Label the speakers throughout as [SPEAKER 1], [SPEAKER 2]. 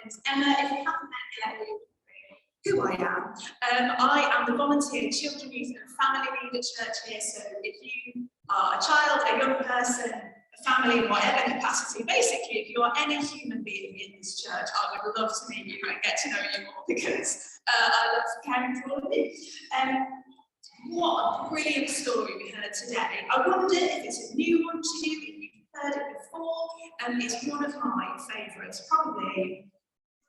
[SPEAKER 1] name's Emma. If you haven't met yet, who I am. I am the volunteer children, youth and family lead at church here. So if you are a child, a young person, a family in whatever capacity, basically if you are any human being in this church, I would love to meet you and get to know you more because I love caring for all of you. What a brilliant story we heard today. I wonder if it's a new one to you, if you've heard it before, and it's one of my favourites, probably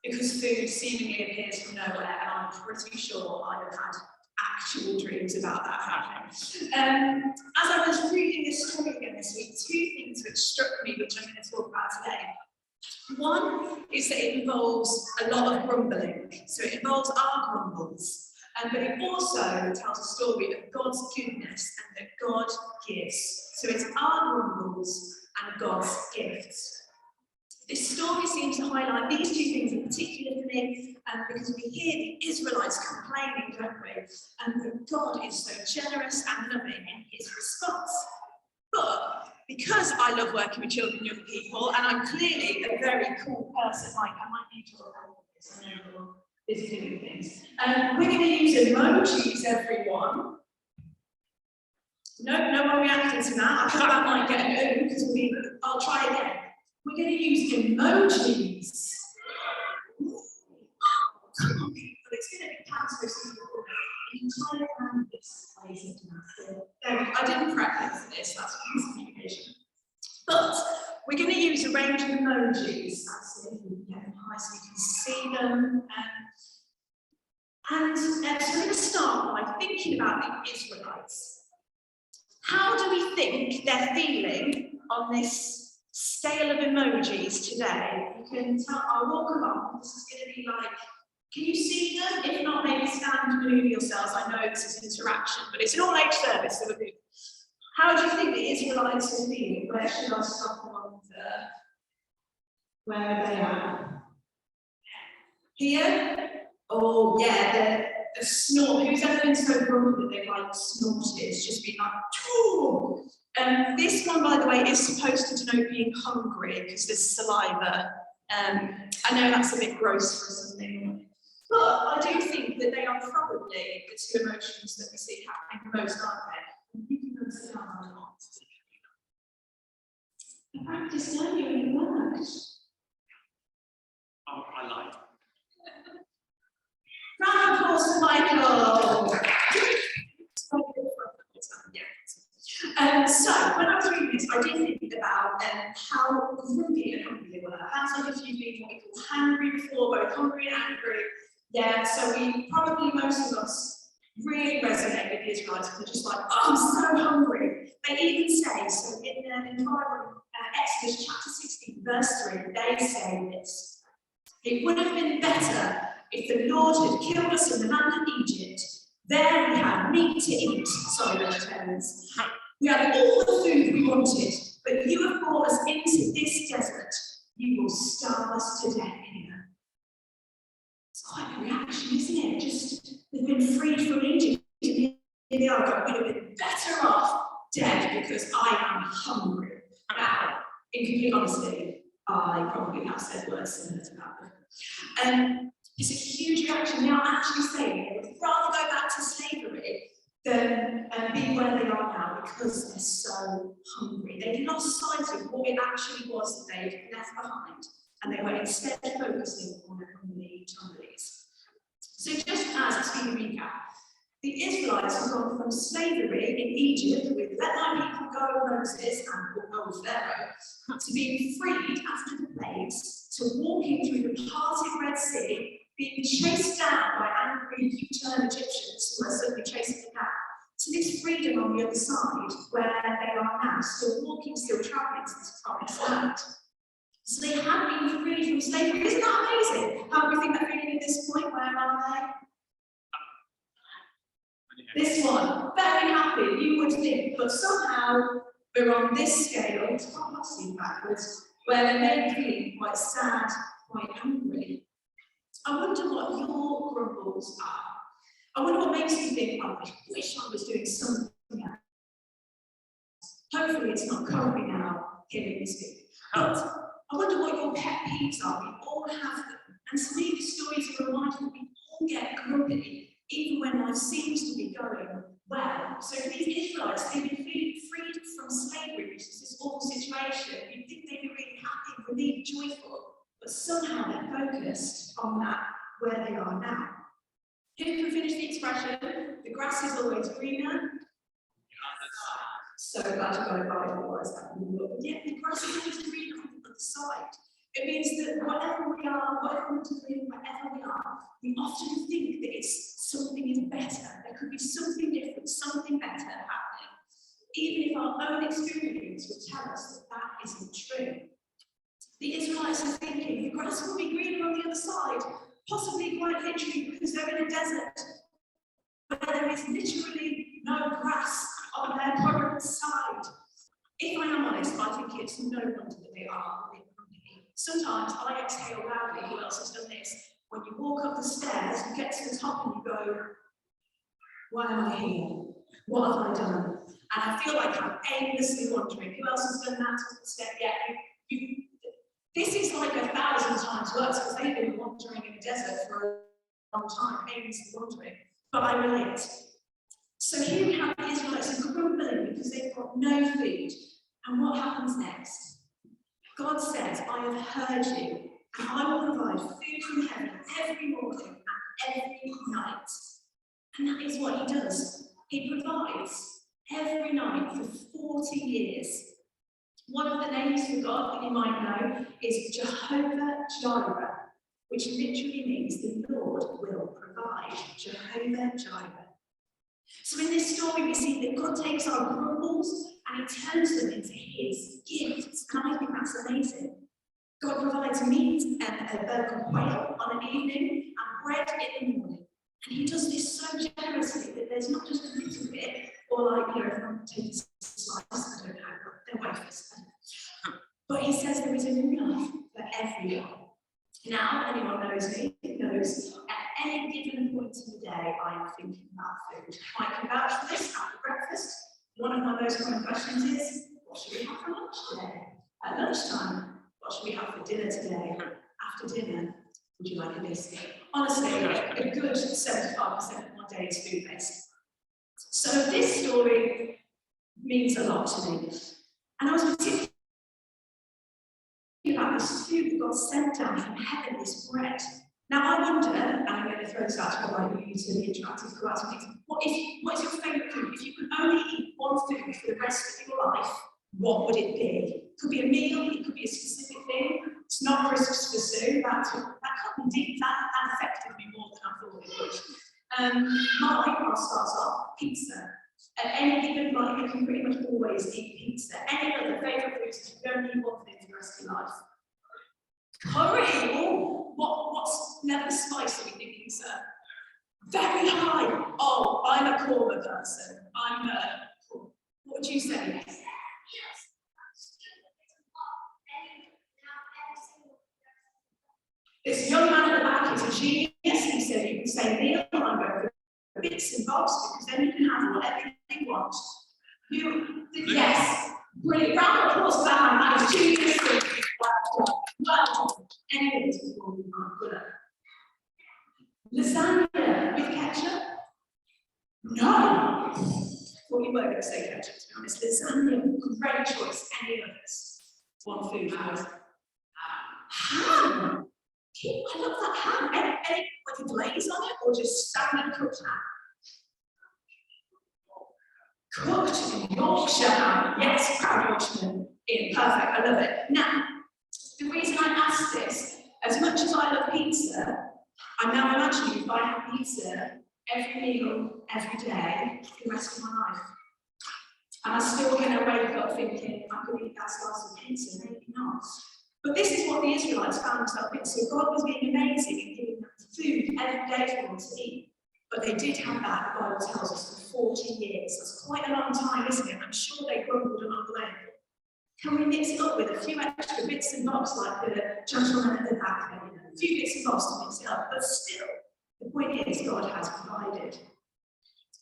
[SPEAKER 1] because food seemingly appears from nowhere, and I'm pretty sure I have had actual dreams about that happening. As I was reading this story again this week, two things which struck me, which I'm going to talk about today. One is that it involves a lot of grumbling, so it involves our grumbles, but it also tells a story of God's goodness and that God gives. So it's our grumbles and God's gifts. This story seems to highlight these two things in particular for me, because we hear the Israelites complaining, don't we? And that God is so generous and loving in his response. But because I love working with children and young people, and I'm clearly a very cool person, like I might need your help with this, I know you're busy doing things. We're going to use emojis, everyone. No one reacted to that. I thought that might get an because I'll try again. We're going to use emojis. Come on, but it's going to be cancer entire canvas. I didn't practice this, that's communication. But we're going to use a range of emojis. That's it, we get them high so you can see them. So we're going to start by thinking about the Israelites. How do we think they're feeling on this scale of emojis today? You can tell, I'll walk along, this is going to be like, can you see them? If not, maybe stand and move yourselves. I know this is interaction, but it's an all-age service, so we're good. How do you think the Israelites are feeling? Where should I stop along where are they at? Here? Oh, yeah, the snort. Who's ever been so grumpy that they've like snorted? It's just been like, choo! This one, by the way, is supposed to denote being hungry because there's saliva. I know that's a bit gross for something, but I do think that they are probably the two emotions that we see happening the most, aren't they? You can understand how or not. I practiced earlier and it worked.
[SPEAKER 2] Oh, I lied.
[SPEAKER 1] Round of applause for Michael. So when I was reading this, I did think about how grumpy and hungry they were. That's like if you've been what we call hangry before, both hungry and angry. Yeah, so most of us really resonate with the Israelites. They're just like, oh, I'm so hungry. They even say, so in the Bible, Exodus chapter 16, verse 3, they say this. It would have been better if the Lord had killed us in the land of Egypt. There we had meat to eat. Sorry, vegetarians. We had all the food we wanted, but you have brought us into this desert. You will starve us to death here. It's quite a reaction, isn't it? Just, they've been freed from Egypt. Here they are, but we'd have been better off dead because I am hungry. Now, in complete honesty, I probably have said words similar to that. It's a huge reaction. They are actually saying they would rather go back to slavery than be where they are now because they're so hungry. They've lost sight of what it actually was that they'd left behind, and they were instead focusing on their only tumblies. So just as a speedy recap, the Israelites have gone from slavery in Egypt with let my people go Moses and old Pharaoh to being freed after the plagues, to walking through the parted Red Sea, being chased down by angry U-turn Egyptians who are suddenly chasing them down, to this freedom on the other side where they are now, still walking, still travelling to this promised land. So they have been freed from slavery. Isn't that amazing? How do we think they're feeling at this point? Where are they? This one, very happy, you would think, but somehow we're on this scale, it's not seem backwards, where they're maybe feeling quite sad, quite angry. I wonder what your grumbles are. I wonder what makes you think, oh, I wish I was doing something else. Hopefully it's not currently now hearing me speak. But I wonder what your pet peeves are. We all have them. And to me, the stories are a reminder that we all get grumpy, even when life seems to be going well. So for these Israelites, they've been freed from slavery, which is this awful situation. You'd think they'd be really happy, relieved, joyful, but somehow they're focused on that where they are now. Who can finish the expression? The grass is always greener. So glad you got it right, otherwise that wouldn't work. Yeah, the grass is always greener on the other side. It means that whatever we are, whatever we're doing, wherever we are, we often think that something is better. There could be something different, something better happening. Even if our own experience would tell us that that isn't true. The Israelites are thinking the grass will be greener on the other side, possibly quite literally because they're in a desert where there is literally no grass on their current side. If I am honest, I think it's no wonder that they are a bit grumpy. Sometimes I exhale loudly. Who else has done this? When you walk up the stairs, you get to the top and you go, why am I here? What have I done? And I feel like I'm aimlessly wandering. Who else has done that to the step? Yeah, this is like 1,000 times worse because they've been wandering in a desert for a long time, aimlessly wandering. But I relate. So here we have the Israelites grumbling because they've got no food. And what happens next? God says, I have heard you, and I will provide food from heaven every morning and every night. And that is what he does. He provides every night for 40 years. One of the names for God that you might know is Jehovah Jireh, which literally means the Lord will provide. Jehovah Jireh. So in this story, we see that God takes our grumbles and he turns them into his gifts. And I think that's amazing. God provides meat and a burger quail on an evening and bread in the morning. And he does this so generously that there's not just a little bit, or like, if I'm taking a slice, I don't know, they're wafers. But he says there is enough for everyone. Now, anyone knows me, knows at any given point in the day, I am thinking about food. I can vouch for this after breakfast. One of my most common questions is, what should we have for lunch today? At lunchtime, what should we have for dinner today? After dinner, would you like a biscuit? Honestly, a good 75% of my day is food-based. So this story means a lot to me. And I was particularly about this food that God sent down from heaven, this bread. Now I wonder, and I'm going to throw this out to invite you to the interactive class meeting, what is your favourite food? If you could only eat one food for the rest of your life, what would it be? It could be a meal, it could be a specific thing. It's not crisps for Sue, that affected me more than I thought it would. My icon starts off pizza. At any given night, you can pretty much always eat pizza. Any other favourite foods if you don't eat one thing for the rest of your life? Curry! Oh, what's level of spice are we thinking, sir? Very high! Oh, I'm a korma person. What would you say? This young man at the back is a genius. He said you can say meal, I'm going for bits and bobs because then you can have whatever you want. Yes, brilliant. Round of applause for that man. That is genius. Well done. Any of this before we go. Lasagna with ketchup? No. Well, you were going to say ketchup, to be honest. Lasagna, great choice. Any of this? One food for us. Ham. I love that ham. Any like a glaze on it or just standard cooked ham? Cooked in Yorkshire ham. Yes, proud Yorkshireman. Perfect. I love it. Now, the reason I asked this, as much as I love pizza, I'm now imagining if I have pizza every meal, every day, for the rest of my life. Am I still going to wake up thinking, I could eat that slice of pizza? Maybe not. But this is what the Israelites found themselves in. So God was being amazing and giving them food every day for them to eat. But they did have that, the Bible tells us, for 40 years. That's quite a long time, isn't it? I'm sure they grumbled along the way. Can we mix it up with a few extra bits and bobs like the gentleman at the back there? A few bits and bobs to mix it up. But still, the point is God has provided.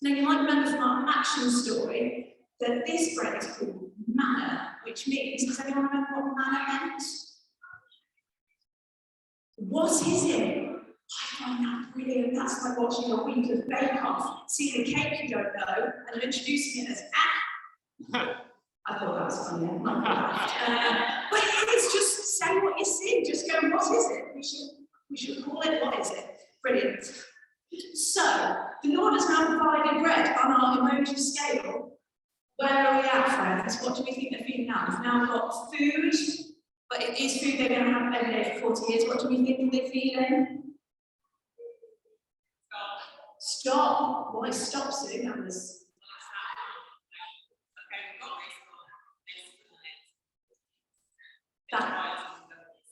[SPEAKER 1] Now you might remember from our action story that this bread is called manna, which means, does anyone remember what manna meant? What is it? I find that brilliant. That's like watching a week of Bake Off, seeing a cake you don't know, and introducing it as I thought that was funny. But it's just say what you see. Just go, what is it? We should call it, what is it? Brilliant. So, the Lord has now provided bread on our emoji scale. Where are we at, friends? What do we think they're feeling now? We've now got food, but it is food they're going to have every day for 40 years. What do we think they're feeling? Stop. Why stop, Sue? That was... That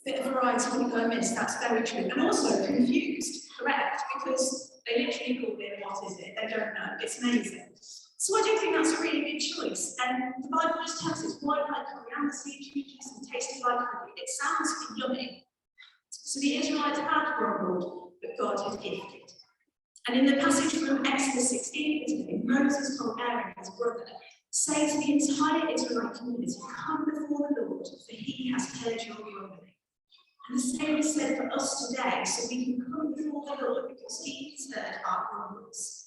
[SPEAKER 1] bit of variety we're going to miss, that's very true. And also confused, correct? Because they literally called it, what is it? They don't know. It's amazing. So I do think that's a really good choice. And the Bible just tells us why like coriander seeds, juice, and tasted like honey. It sounds yummy. So the Israelites had grumbled, but God had gifted. And in the passage from Exodus 16 today, Moses told Aaron, his brother, say to the entire Israelite community, come before the Lord, for he has heard your grumbling. And the same is said for us today, so we can come before the Lord because he has heard our grumbles.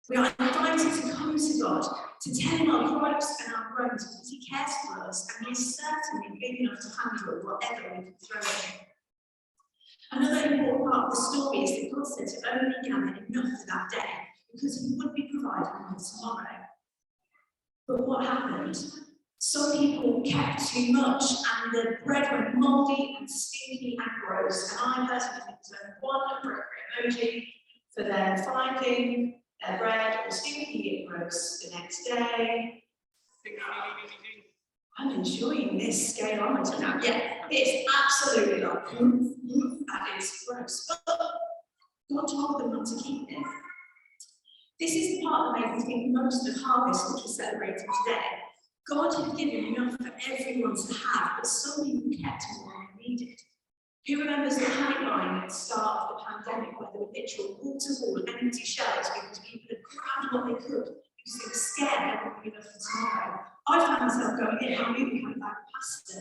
[SPEAKER 1] We are invited to come to God, to tell him our gripes and our groans because he cares for us and he is certainly big enough to handle whatever we can throw at him. Another important part of the story is that God said to only gather enough for that day because he would be providing for tomorrow. But what happened? Some people kept too much and the bread went mouldy and stinky and gross. And I personally think there's only one appropriate emoji for them finding their bread or stinky and gross the next day. I'm enjoying this scaleometer now. Yeah, it's absolutely like, that is gross. But God told them not to keep it. This is the part that made me think most of harvest, which we're celebrating today. God had given enough for everyone to have, but some people kept more than they needed. Who remembers the panic buying at the start of the pandemic where there were literal wall-to-wall empty shelves because people had grabbed what they could because they were scared there wouldn't be enough for tomorrow? I found myself going in, I knew we had a bag of pasta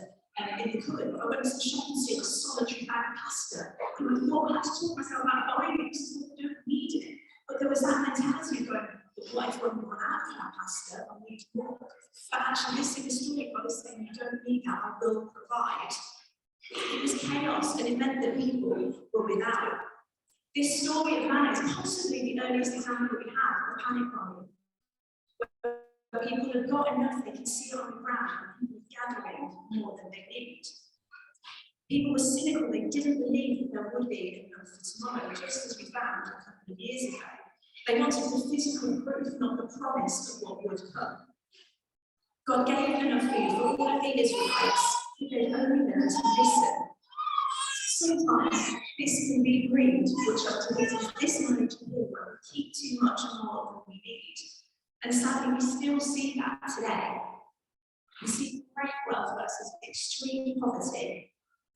[SPEAKER 1] in the cupboard, but I went to the shop and saw a solitary bag of pasta. And I thought I had to talk myself about buying it because I don't need it. But there was that mentality of going, what if when we run out of that pasta, I need more? But actually, this is the story. God is saying, you don't need that, I will provide. It was chaos, and it meant that people were without. This story of Manna is possibly the earliest example we have of panic buying. Where people have got enough they can see on the ground, and people are gathering more than they need. People were cynical, they didn't believe that there would be enough for tomorrow, just as we found a couple of years ago. They wanted the physical proof, not the promise of what would come. God gave enough food for all of the Israelites if they'd only learn to listen. Sometimes this can be greed, which activates this knowledge here where we keep too much more than we need. And sadly, we still see that today. We see great wealth versus extreme poverty.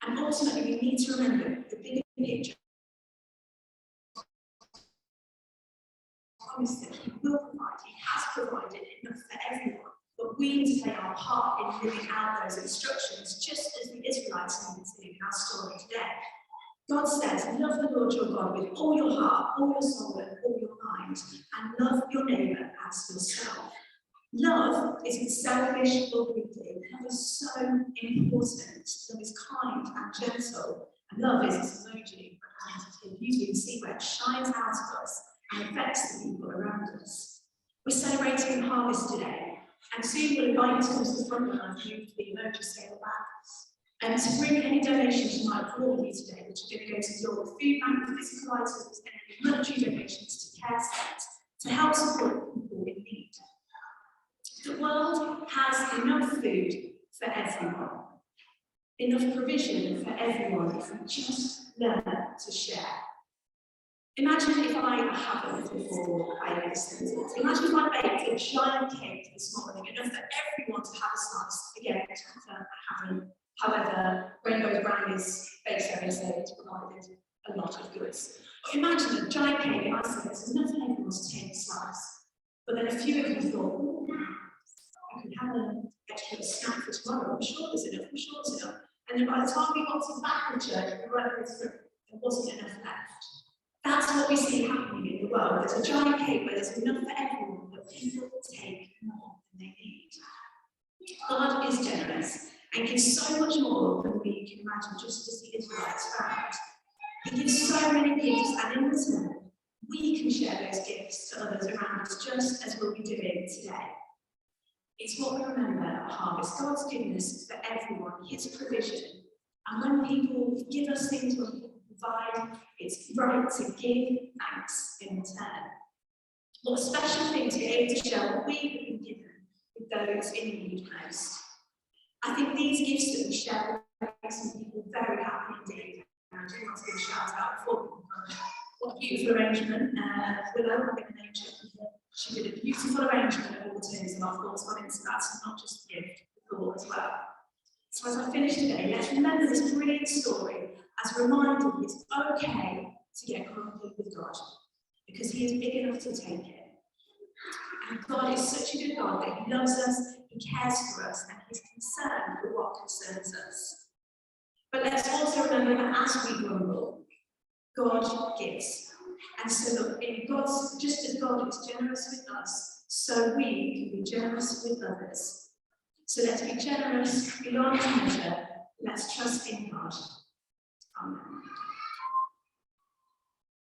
[SPEAKER 1] And ultimately, we need to remember the bigger picture. Promise that he will provide, he has provided enough for everyone. But we need to play our part in living out those instructions, just as the Israelites needed to in our story today. God says, love the Lord your God with all your heart, all your soul, and all your mind, and love your neighbour as yourself. Love isn't selfish or greedy. Love is so important. Love is kind and gentle. And love is this emoji represented here. You can see where it shines out of us and affects the people around us. We're celebrating harvest today, and soon we'll invite you to come to the front line and move the emoji scale back. And to bring any donations you might brought with you today, which are going to go to your food bank, physical items, and any monetary donations to care centres to help support people in need. The world has enough food for everyone, enough provision for everyone if we just learn to share. Imagine if I haven't before I listened to it. Imagine if I baked a giant cake this morning, enough for everyone to have a slice. Again, I haven't. However, Rainbow's brownies baked very so it's provided a lot of goods. But imagine a giant cake, and I said, there's enough for everyone to take a slice. But then a few of you thought, oh, I could have an extra snack for tomorrow. I'm sure there's enough, I'm sure there's enough. And then by the time we got to the back of the church, we weren't able to there wasn't enough left. That's what we see happening in the world. There's a giant cake where there's enough for everyone, but people take more than they need. God is generous and gives so much more than we can imagine, just as the Israelites found. He gives so many gifts, and in return, we can share those gifts to others around us, just as we'll be doing today. It's what we remember at Harvest, God's goodness for everyone, his provision. And when people give us things, when people provide, it's right to give thanks in return. What a special thing to be able to share what we have been given with those in need most. I think these gifts that we share make some people very happy indeed. And I do want to give a shout out before we come. What a beautiful arrangement. Willow, having an angel. She did a beautiful arrangement of all the tunes, and our thoughts gone into that, so not just the gift, the thought as well. So as I finish today, let's remember this brilliant story as a reminder that it's okay to get grumpy with God, because he is big enough to take it. And God is such a good God that he loves us, he cares for us, and he's concerned with what concerns us. But let's also remember that as we grumble, God gives. And so look, in God's, just as God is generous with us, so we can be generous with others. So let's be generous beyond measure. Let's trust in God. Amen.